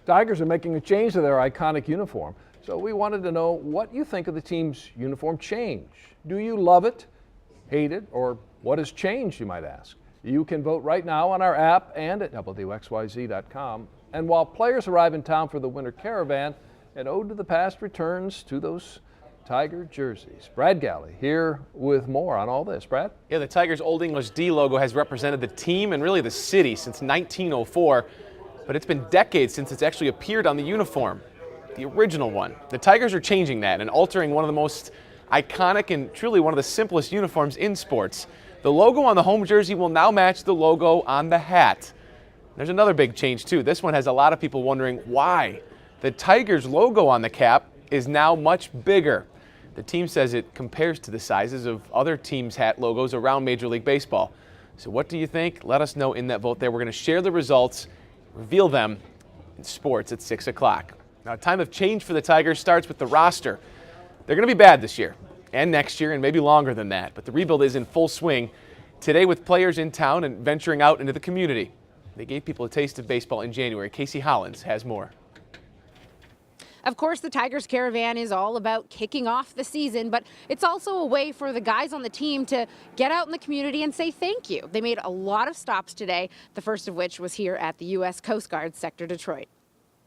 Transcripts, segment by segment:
Tigers are making a change to their iconic uniform, so we wanted to know what you think of the team's uniform change. Do you love it, hate it, or what has changed, you might ask? You can vote right now on our app and at WXYZ.com. And while players arrive in town for the Winter Caravan, an ode to the past returns to those Tiger jerseys. Brad Galley here with more on all this. Brad? Yeah, the Tigers' Old English D logo has represented the team and really the city since 1904, but it's been decades since it's actually appeared on the uniform, the original one. The Tigers are changing that and altering one of the most iconic and truly one of the simplest uniforms in sports. The logo on the home jersey will now match the logo on the hat. There's another big change too. This one has a lot of people wondering why. The Tigers logo on the cap is now much bigger. The team says it compares to the sizes of other teams' hat logos around Major League Baseball. So what do you think? Let us know in that vote there. We're going to share the results, reveal them in sports at 6 o'clock. Now, a time of change for the Tigers starts with the roster. They're going to be bad this year and next year and maybe longer than that, but the rebuild is in full swing today with players in town and venturing out into the community. They gave people a taste of baseball in January. Casey Hollins has more. Of course, the Tigers Caravan is all about kicking off the season, but it's also a way for the guys on the team to get out in the community and say thank you. They made a lot of stops today, the first of which was here at the U.S. Coast Guard Sector Detroit.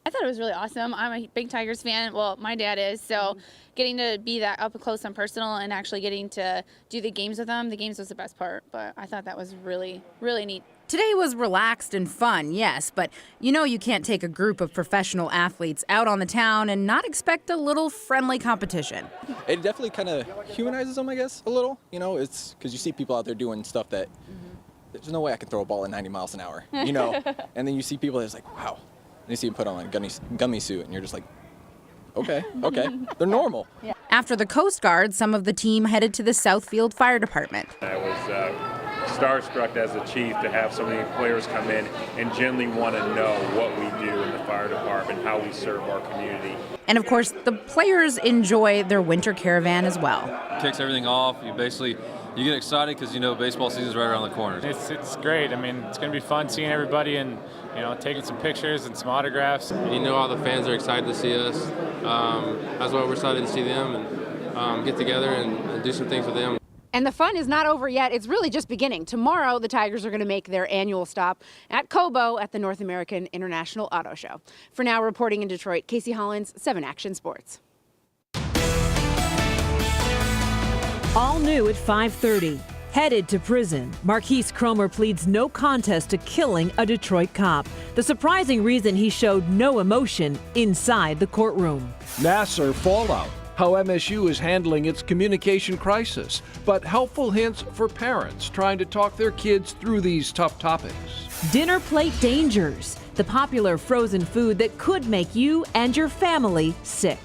I thought it was really awesome. I'm a big Tigers fan. Well, my dad is, so getting to be that up close and personal and actually getting to do the games with them, the games was the best part, but I thought that was really, really neat. Today was relaxed and fun, yes, but you know you can't take a group of professional athletes out on the town and not expect a little friendly competition. It definitely kind of humanizes them, I guess, a little. You know, it's because you see people out there doing stuff that there's no way I can throw a ball at 90 miles an hour, you know, and then you see people that's like, wow. And you see them put on like a gummy suit, and you're just like, okay, they're normal. Yeah. After the Coast Guard, some of the team headed to the Southfield Fire Department. I was starstruck as a chief to have so many players come in and genuinely want to know what we do in the fire department, how we serve our community. And of course, the players enjoy their winter caravan as well. Kicks everything off. You get excited because you know baseball season's right around the corner. It's great. I mean, it's going to be fun seeing everybody and, you know, taking some pictures and some autographs. You know, all the fans are excited to see us. That's why we're excited to see them and get together and do some things with them. And the fun is not over yet. It's really just beginning. Tomorrow, the Tigers are going to make their annual stop at Cobo at the North American International Auto Show. For now, reporting in Detroit, Casey Hollins, 7 Action Sports. All new at 5:30. Headed to prison, Marquis Cromer pleads no contest to killing a Detroit cop. The surprising reason he showed no emotion inside the courtroom. Nassar fallout. How MSU is handling its communication crisis, but helpful hints for parents trying to talk their kids through these tough topics. Dinner plate dangers. The popular frozen food that could make you and your family sick.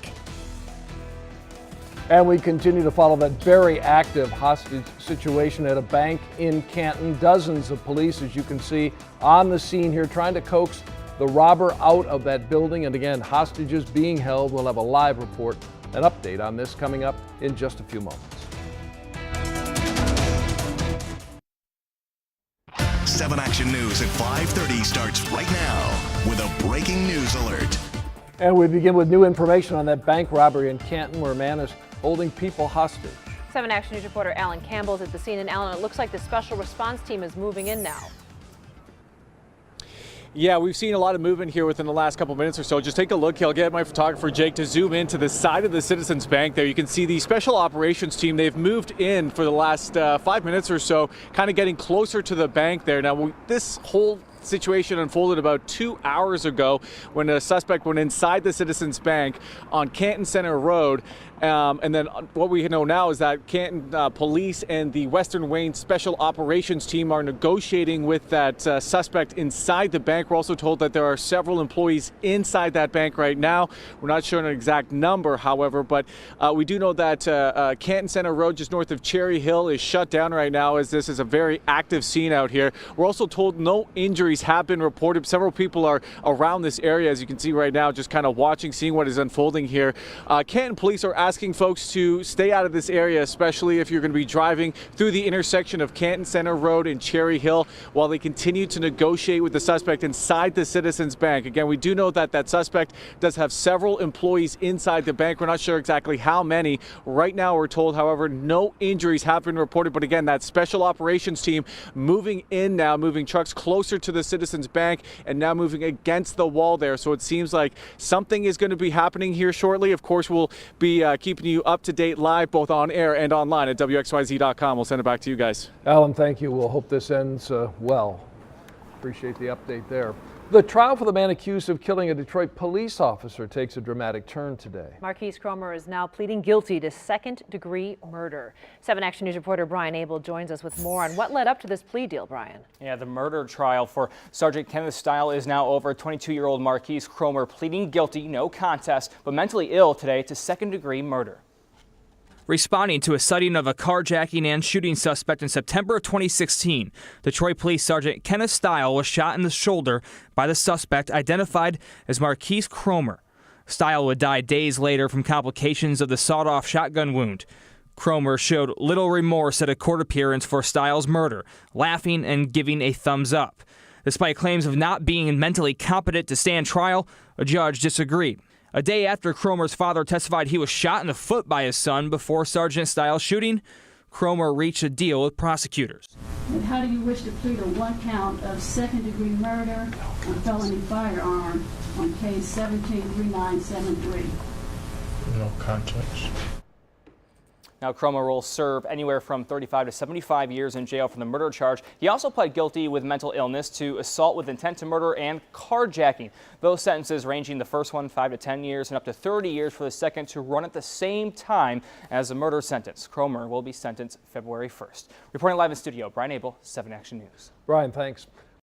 And we continue to follow that very active hostage situation at a bank in Canton. Dozens of police, as you can see, on the scene here trying to coax the robber out of that building. And again, hostages being held. We'll have a live report, an update on this coming up in just a few moments. 7 Action News at 5:30 starts right now with a breaking news alert. And we begin with new information on that bank robbery in Canton where a man is holding people hostage. 7 Action News reporter Alan Campbell is at the scene. And Alan, it looks like the special response team is moving in now. Yeah, we've seen a lot of movement here within the last couple minutes or so. Just take a look. I'll get my photographer Jake to zoom in to the side of the Citizens Bank there. You can see the special operations team. They've moved in for the last 5 minutes or so, kind of getting closer to the bank there. Now, this whole situation unfolded about 2 hours ago when a suspect went inside the Citizens Bank on Canton Center Road. And then what we know now is that Canton Police and the Western Wayne Special Operations Team are negotiating with that suspect inside the bank. We're also told that there are several employees inside that bank right now. We're not sure an exact number, however, but we do know that Canton Center Road, just north of Cherry Hill, is shut down right now as this is a very active scene out here. We're also told no injuries have been reported. Several people are around this area, as you can see right now, just kind of watching, seeing what is unfolding here. Canton Police are asking asking folks to stay out of this area, especially if you're going to be driving through the intersection of Canton Center Road and Cherry Hill, while they continue to negotiate with the suspect inside the Citizens Bank. Again, we do know that that suspect does have several employees inside the bank. We're not sure exactly how many. Right now, we're told, however, no injuries have been reported. But again, that special operations team moving in now, moving trucks closer to the Citizens Bank and now moving against the wall there. So it seems like something is going to be happening here shortly. Of course, we'll be keeping you up to date live, both on air and online at WXYZ.com. We'll send it back to you guys. Alan, thank you. We'll hope this ends well. Appreciate the update there. The trial for the man accused of killing a Detroit police officer takes a dramatic turn today. Marquis Cromer is now pleading guilty to second-degree murder. 7 Action News reporter Brian Abel joins us with more on what led up to this plea deal, Brian. Yeah, the murder trial for Sergeant Kenneth Steil is now over. 22-year-old Marquis Cromer pleading guilty, no contest, but mentally ill today to second-degree murder. Responding to a sighting of a carjacking and shooting suspect in September of 2016, Detroit Police Sgt. Kenneth Steil was shot in the shoulder by the suspect identified as Marquis Cromer. Steil would die days later from complications of the sawed-off shotgun wound. Cromer showed little remorse at a court appearance for Steil's murder, laughing and giving a thumbs up. Despite claims of not being mentally competent to stand trial, a judge disagreed. A day after Cromer's father testified he was shot in the foot by his son before Sergeant Steil's shooting, Cromer reached a deal with prosecutors. And how do you wish to plead a 1 count of second-degree murder on felony firearm on case 173973? No contest. Now, Cromer will serve anywhere from 35 to 75 years in jail for the murder charge. He also pled guilty with mental illness to assault with intent to murder and carjacking. Those sentences ranging, the first one 5 to 10 years and up to 30 years for the second, to run at the same time as the murder sentence. Cromer will be sentenced February 1st. Reporting live in studio, Brian Abel, 7 Action News. Brian, thanks.